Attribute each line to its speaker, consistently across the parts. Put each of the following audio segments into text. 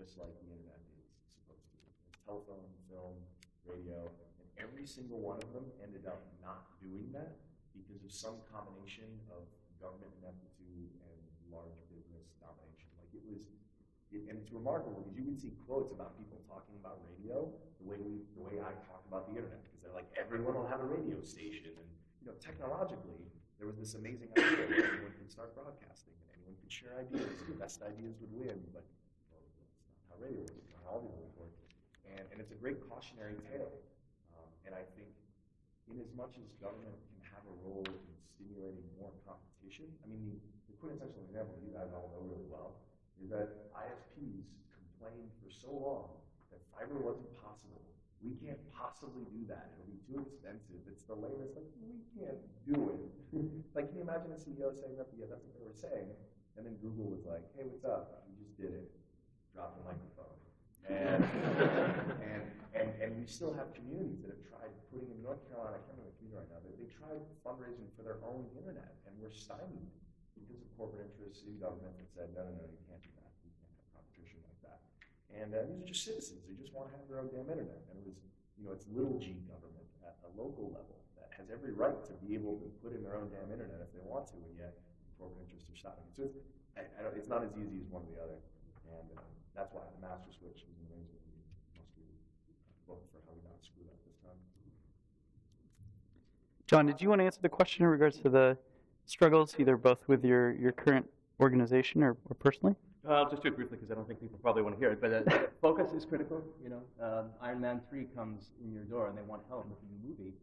Speaker 1: just like the internet is supposed to. It's telephone, film, radio, and every single one of them ended up not doing that because of some combination of government ineptitude and large business domination. Like and it's remarkable because you would see quotes about people talking about radio the way I talk about the internet, because they're like, everyone will have a radio station, and technologically there was this amazing idea that anyone could start broadcasting and anyone could share ideas, and the best ideas would win, but well, that's not how radio works, it's not how all these work. And it's a great cautionary tale. And I think in as much as government can have a role in stimulating more competition, I mean, the quintessential example you guys all know really well is that ISPs complained for so long that fiber wasn't possible. We can't possibly do that. It'll be too expensive. It's the latest. Like, we can't do it. Like, can you imagine a CEO saying that? Yeah, that's what they were saying. And then Google was like, hey, what's up? We just did it. Drop the microphone. And we still have communities that have tried putting in North Carolina, I can't remember the community right now, they tried fundraising for their own internet, and we're stymied because of corporate interests in government that said, no, you can't do that. You can't have competition like that. And these are just citizens who just want to have their own damn internet. And it was, it's little g government at a local level that has every right to be able to put in their own damn internet if they want to, and yet corporate interests are stopping it. So it's not as easy as one or the other. And that's why the master switch is an amazing must vote for how we not screw up this time.
Speaker 2: John, did you want to answer the question in regards to the struggles, either both with your current organization or personally?
Speaker 3: I'll just do it briefly because I don't think people probably want to hear it. But focus is critical. Iron Man 3 comes in your door and they want help making a movie.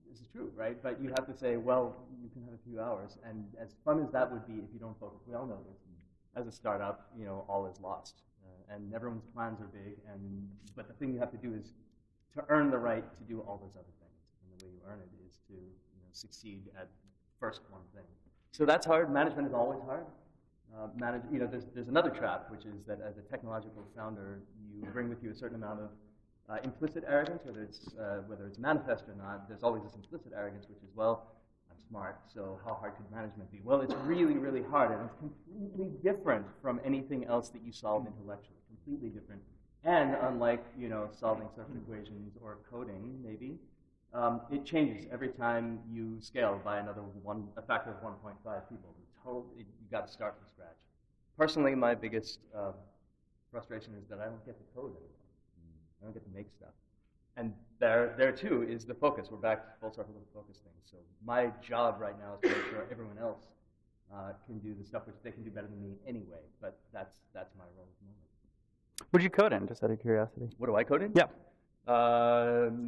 Speaker 3: This is true, right? But you have to say, well, you can have a few hours. And as fun as that would be if you don't focus, we all know this. As a startup, all is lost. And everyone's plans are big. But the thing you have to do is to earn the right to do all those other things. And the way you earn it is to succeed at first one thing. So that's hard. Management is always hard. There's another trap, which is that as a technological founder, you bring with you a certain amount of implicit arrogance, whether it's manifest or not. There's always this implicit arrogance, which is, well, I'm smart, so how hard could management be? Well, it's really, really hard, and it's completely different from anything else that you solve intellectually. Completely different, and unlike solving surface equations or coding, maybe. It changes every time you scale by a factor of 1.5 people. You got to start from scratch. Personally, my biggest frustration is that I don't get to code anymore. I don't get to make stuff. And there too is the focus. We're back full circle to the focus thing. So my job right now is to make sure everyone else can do the stuff which they can do better than me anyway. But that's my role at the moment.
Speaker 2: What do you code in, just out of curiosity?
Speaker 3: What do I code in?
Speaker 2: Yeah.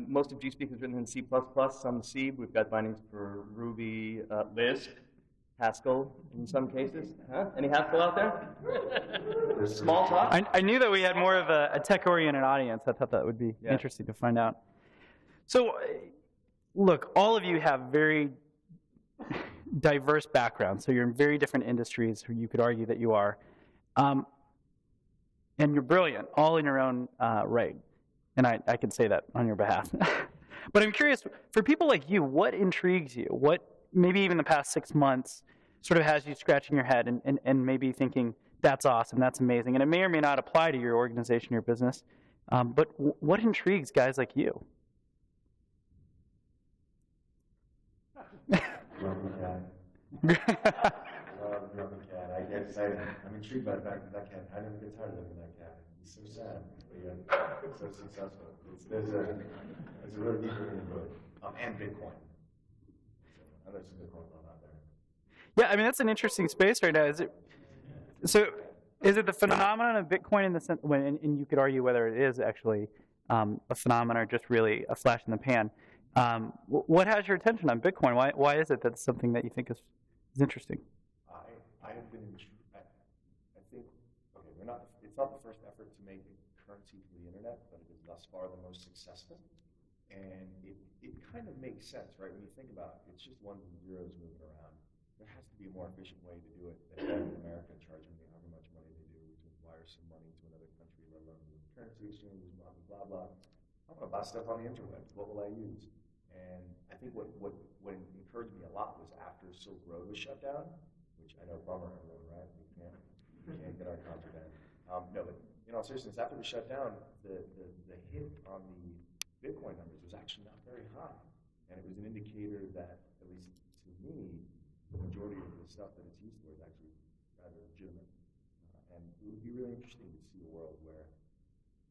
Speaker 3: Most of GSpeak is written in C++, some C. We've got bindings for Ruby, Lisp, Haskell in some cases. Huh? Any Haskell out there? Small talk?
Speaker 2: I knew that we had more of a tech-oriented audience. I thought that would be interesting to find out. So, look, all of you have very diverse backgrounds. So you're in very different industries, you could argue that you are. And you're brilliant, all in your own right. And I can say that on your behalf. But I'm curious, for people like you, what intrigues you? What, maybe even the past 6 months, sort of has you scratching your head and maybe thinking, that's awesome, that's amazing. And it may or may not apply to your organization, your business. But what intrigues guys like you?
Speaker 1: Grumpy cat. Grumpy cat. I guess I'm intrigued by the fact that cat, I never get tired of looking at that cat. He's so sad, but yet so successful. There's a really deep meaning to it. And Bitcoin. So, there's some Bitcoin love out there.
Speaker 2: Yeah, I mean, that's an interesting space right now. Is it the phenomenon of Bitcoin in the sense, and you could argue whether it is actually a phenomenon or just really a flash in the pan. What has your attention on Bitcoin? Why is it that's something that you think is interesting?
Speaker 1: I have been intrigued. I think, okay, it's not the first effort to make a currency for the internet, but it is thus far the most successful. And it kind of makes sense, right? When you think about it, it's just ones and zeros moving around. There has to be a more efficient way to do it than in America charging me however much money they do to wire some money to another country, let alone currency exchanges, blah, blah, blah. I'm going to buy stuff on the interweb. What will I use? And I think what encouraged me a lot was after Silk Road was shut down, which I know, bummer, everyone, right? We can't get our concert in. No, but in all all seriousness, after we shut down, the hit on the Bitcoin numbers was actually not very high. And it was an indicator that, at least to me, the majority of the stuff that it's used for is actually rather legitimate. And it would be really interesting to see a world where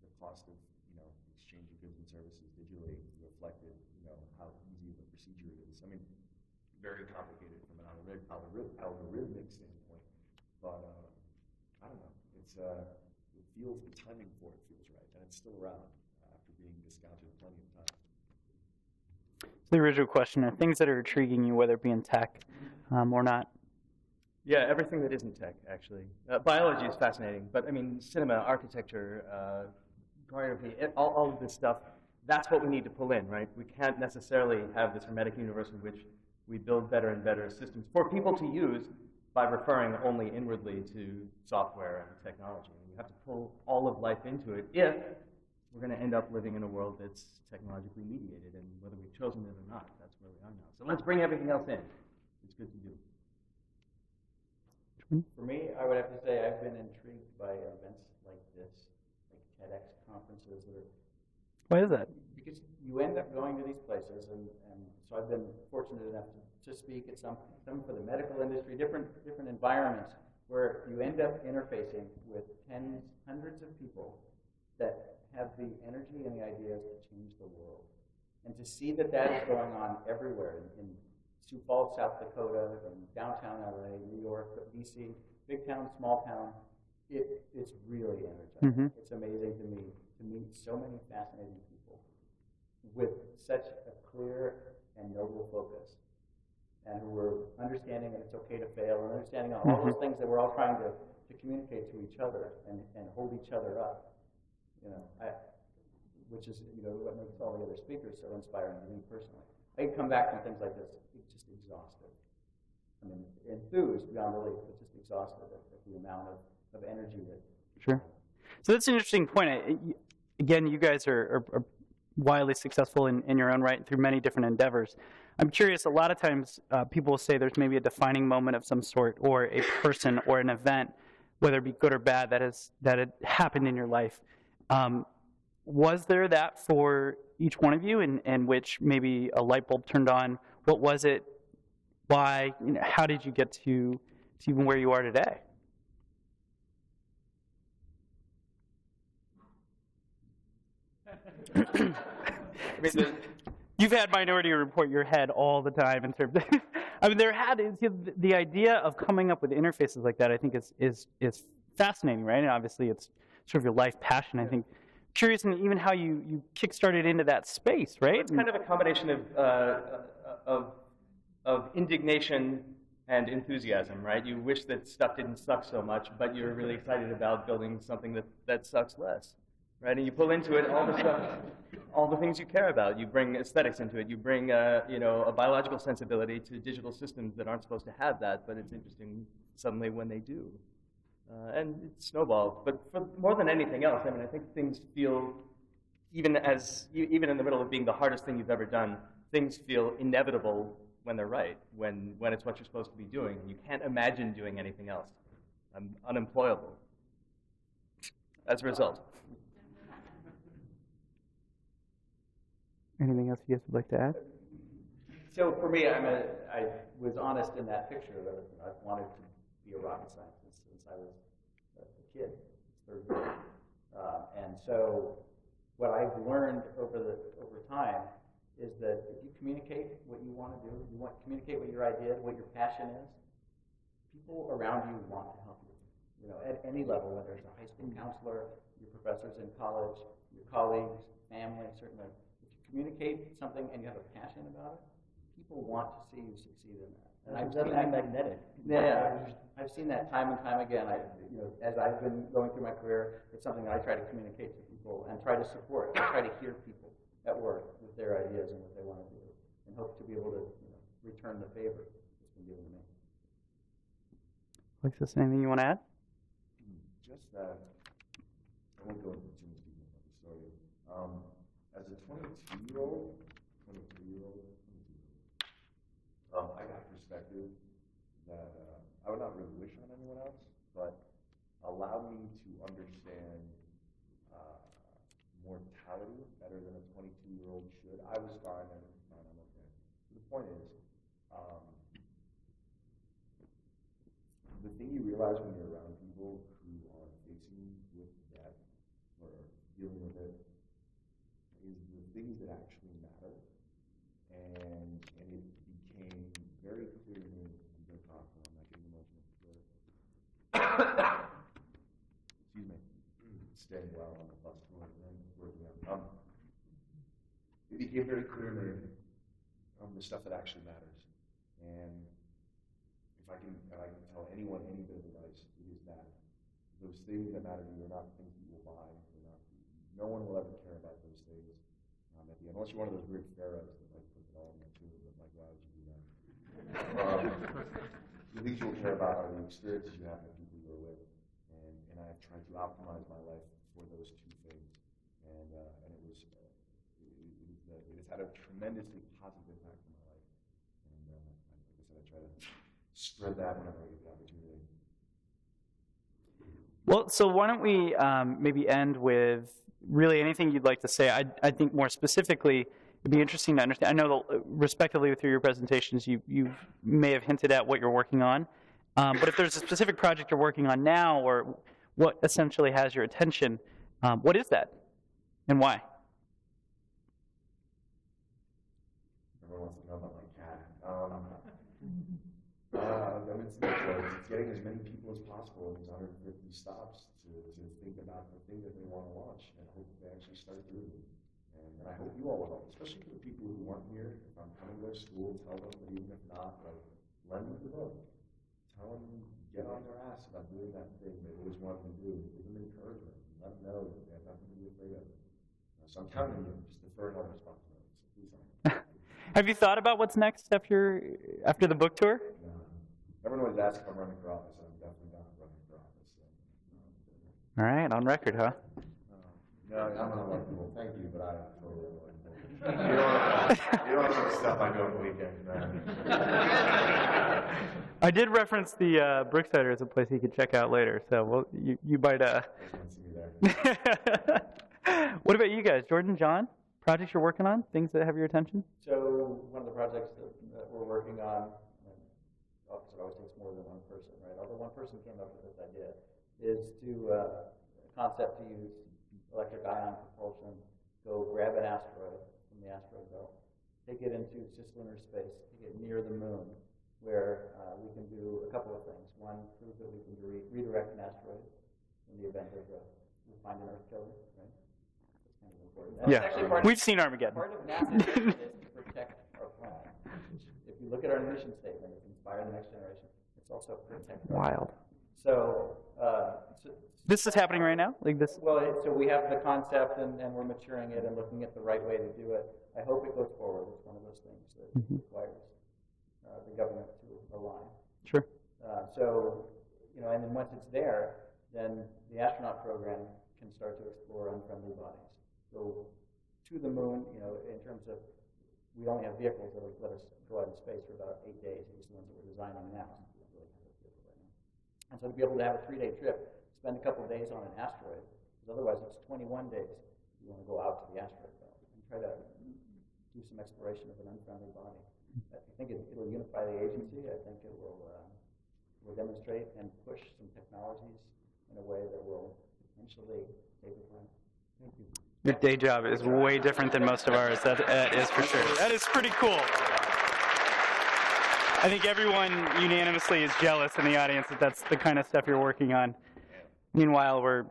Speaker 1: the cost of, exchanging goods and services digitally reflected, how easy of a procedure it is. I mean, very complicated from an algorithmic standpoint, but I don't know. It feels, the timing for it feels right, and it's still around after being discounted plenty of times.
Speaker 2: The original question are things that are intriguing you, whether it be in tech or not.
Speaker 3: Yeah, everything that isn't tech, actually. Biology is fascinating, but I mean, cinema, architecture, choreography, all of this stuff, that's what we need to pull in, right? We can't necessarily have this hermetic universe in which we build better and better systems for people to use by referring only inwardly to software and technology. You have to pull all of life into it if we're going to end up living in a world that's technologically mediated, and whether we've chosen it or not, that's where we are now. So let's bring everything else in. It's good to do.
Speaker 4: For me, I would have to say I've been intrigued by events like this, like TEDx conferences.
Speaker 2: Why is that?
Speaker 4: Because you end up going to these places, and so I've been fortunate enough to speak at some for the medical industry, different environments where you end up interfacing with hundreds of people that have the energy and the ideas to change the world. And to see that is going on everywhere in Sioux Falls, South Dakota, in downtown LA, New York, DC, big town, small town, it's really energizing.
Speaker 2: Mm-hmm.
Speaker 4: It's amazing to me to meet so many fascinating people with such a clear and noble focus, and who are understanding that it's okay to fail, and understanding all those things that we're all trying to communicate to each other and hold each other up. Which is what makes all the other speakers so inspiring to me personally. I can come back from things like this just exhausted. I mean, enthused beyond belief, but just exhausted at the amount of energy that.
Speaker 2: Sure. So that's an interesting point. Again, you guys are wildly successful in your own right through many different endeavors. I'm curious, a lot of times people will say there's maybe a defining moment of some sort, or a person or an event, whether it be good or bad, that had happened in your life. Was there that for each one of you, in which maybe a light bulb turned on? What was it? Why? How did you get to even where you are today? You've had Minority Report your head all the time in terms of, the idea of coming up with interfaces like that, I think is fascinating, right? And obviously it's sort of your life passion, I think. Curious in even how you kick-started into that space, right?
Speaker 3: It's kind of a combination of indignation and enthusiasm, right? You wish that stuff didn't suck so much, but you're really excited about building something that sucks less, right? And you pull into it all the stuff, all the things you care about. You bring aesthetics into it. You bring a biological sensibility to digital systems that aren't supposed to have that, but it's interesting suddenly when they do. And it snowballed. But for more than anything else, I think things feel, even in the middle of being the hardest thing you've ever done, things feel inevitable when they're right, when it's what you're supposed to be doing. You can't imagine doing anything else. I'm unemployable as a result.
Speaker 2: Anything else you guys would like to add?
Speaker 4: So for me, I was honest in that picture that I've wanted to be a rocket scientist since I was a kid, third grade. And so what I've learned over time is that if you communicate what you want to do, communicate what your idea, what your passion is, people around you want to help you. At any level, whether it's a high school counselor, your professors in college, your colleagues, family, certainly. If you communicate something and you have a passion about it, people want to see you succeed in that. And I've seen that magnetic. Yeah, I've seen that time and time again. As I've been going through my career, it's something that I try to communicate to people and try to support. I try to hear people at work with their ideas and what they want to do, and hope to be able to return the favor that's been given to me.
Speaker 2: Alexis, anything you want to add?
Speaker 1: Just that I won't go into too much detail about the story. As a 22-year-old, I got a perspective that I would not really wish on anyone else, but allowed me to understand mortality better than a 22-year-old should. I was fine, I'm okay. So the point is, the thing you realize when you're around people who are facing with death or dealing with it is the things that actually matter. And it became very clear to me. I'm going to talk, I'm not getting emotional. Excuse me. Staying well on the bus tour and working out. It became very clear to me the stuff that actually matters. And if I can tell anyone any bit of advice, it is that those things that matter to you are not the things that you will buy. No one will ever care about those things at the end, unless you're one of those great pharaohs that like put it all in their tomb. But like, why would you do that? The things you'll care about are the experiences you have with the people you are with, and I have tried to optimize my life for those two things, and it has had a tremendously positive impact on my life, and like I said, I try to spread that whenever I get the opportunity.
Speaker 2: Well, so why don't we maybe end with really anything you'd like to say. I think more specifically, it'd be interesting to understand. I know, respectively, through your presentations, you may have hinted at what you're working on. But if there's a specific project you're working on now, or what essentially has your attention, what is that, and why?
Speaker 1: Everyone wants to know about my cat. It's getting as many people as possible in these 150 stops to think about the thing that they want to launch, and hope they actually start doing it. And I hope you all will help, especially for the people who aren't here. If I'm coming to their school, tell them, but even if not, like, lend them the book. Tell them, get on their ass about doing that thing they always wanted to do. Give them encouragement. Let them know that they have nothing to be afraid of. So I'm counting on you. Just defer on responsibility. So please help.
Speaker 2: Have you thought about what's next after the book tour?
Speaker 1: No. Everyone always asks if I'm running for office, and I'm definitely not running for office. So,
Speaker 2: All right, on record, huh?
Speaker 1: no, I'm not electable. Thank you, but I am totally electable. You don't have some stuff I do on the weekends, man.
Speaker 2: I did reference the Brooksider as a place you could check out later, so you might.
Speaker 1: I just want to see you there.
Speaker 2: What about you guys, Jordan, John? Projects you're working on? Things that have your attention?
Speaker 4: So one of the projects that we're working on, and obviously it always takes more than one person, right? Although one person came up with this idea, is to concept to use electric ion propulsion, go grab an asteroid from the asteroid belt, take it into cislunar space, take it near the moon, where we can do a couple of things. One, prove that we can redirect an asteroid in the event of we find an Earth killer, right? That's kind of important. And it's actually
Speaker 2: We've seen Armageddon.
Speaker 4: Part of NASA's mission is to protect our planet. If you look at our mission statement, it's inspire the next generation. It's also protect.
Speaker 2: Wild.
Speaker 4: So
Speaker 2: this is happening right now? Like this?
Speaker 4: Well, so we have the concept, and we're maturing it and looking at the right way to do it. I hope it goes forward. It's one of those things that requires the government to align.
Speaker 2: Sure.
Speaker 4: So, and then once it's there, then the astronaut program can start to explore unfriendly bodies. Go to the moon, in terms of, we only have vehicles that will let us go out in space for about 8 days, at least the ones that we're designing now. We don't really have a vehicle right now. And so to be able to have a 3-day trip, spend a couple of days on an asteroid, because otherwise it's 21 days if you want to go out to the asteroid belt and try to do some exploration of an unfriendly body. I think it'll unify the agency. I think it will demonstrate and push some technologies in a way that will potentially save the planet. Thank you.
Speaker 2: Your day job is way different than most of ours. That is for sure. That is pretty cool. I think everyone unanimously is jealous in the audience that that's the kind of stuff you're working on. Meanwhile, we're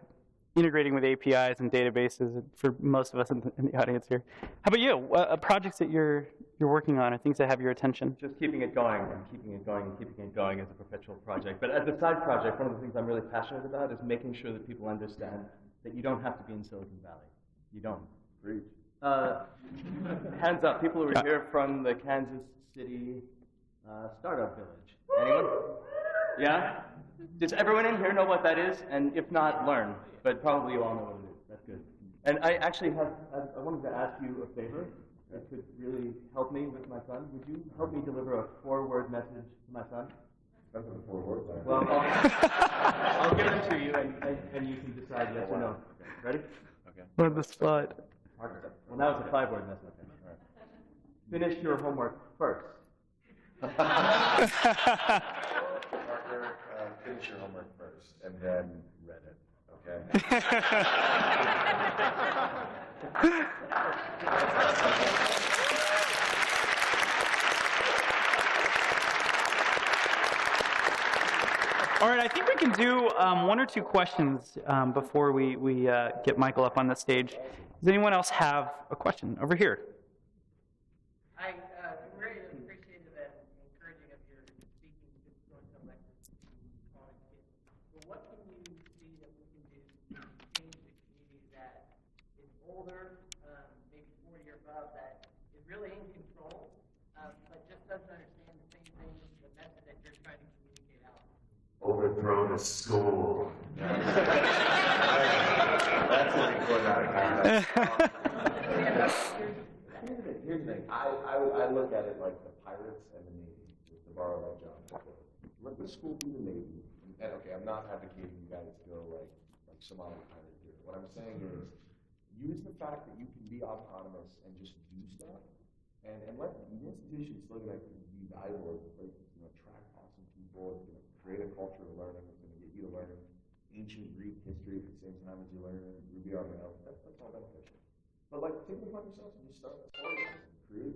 Speaker 2: integrating with APIs and databases for most of us in the audience here. How about you? Projects that you're working on, or things that have your attention?
Speaker 3: Just keeping it going and keeping it going and keeping it going as a perpetual project. But as a side project, one of the things I'm really passionate about is making sure that people understand that you don't have to be in Silicon Valley. You don't.
Speaker 1: Great.
Speaker 3: Hands up, people who are here from the Kansas City Startup Village. Anyone? Yeah? Does everyone in here know what that is? And if not, learn. But probably you all know what it is. That's good. And I actually I wanted to ask you a favor that could really help me with my son. Would you help me deliver a 4-word message to my son?
Speaker 1: That's what the 4 words are.
Speaker 3: Well, I'll give them to you, and you can decide yes or no. Ready?
Speaker 1: Okay.
Speaker 2: On the spot.
Speaker 3: Well, now it's a 5-word mess. Okay. All right. Finish your homework first.
Speaker 1: Parker, finish your homework first, and then read it, okay?
Speaker 2: All right, I think we can do one or two questions before we get Michael up on the stage. Does anyone else have a question? Over here.
Speaker 5: I very appreciative and encouraging of your speaking to going to lectures to college kids. But what can you see that we can do to change the community that is older, maybe 40 or above, that is really in control, but just doesn't understand the same thing, the message that you're trying to communicate out?
Speaker 1: Overthrow the school. That's a big one out of context. Here's the thing. I look at it like the Pirates and the Navy, just to borrow like John Underkoffler. Let the school be the Navy. And okay, I'm not advocating you guys go like Somali pirate here. What I'm saying is, use the fact that you can be autonomous and just do stuff, and let the institution still gonna be valuable as a place that's gonna attract awesome people. It's gonna create a culture of learning. It's gonna get you to learn ancient Greek history at the same time as you learn Ruby on Rails. That's all beneficial. But like, take it upon yourself and just start organizing, create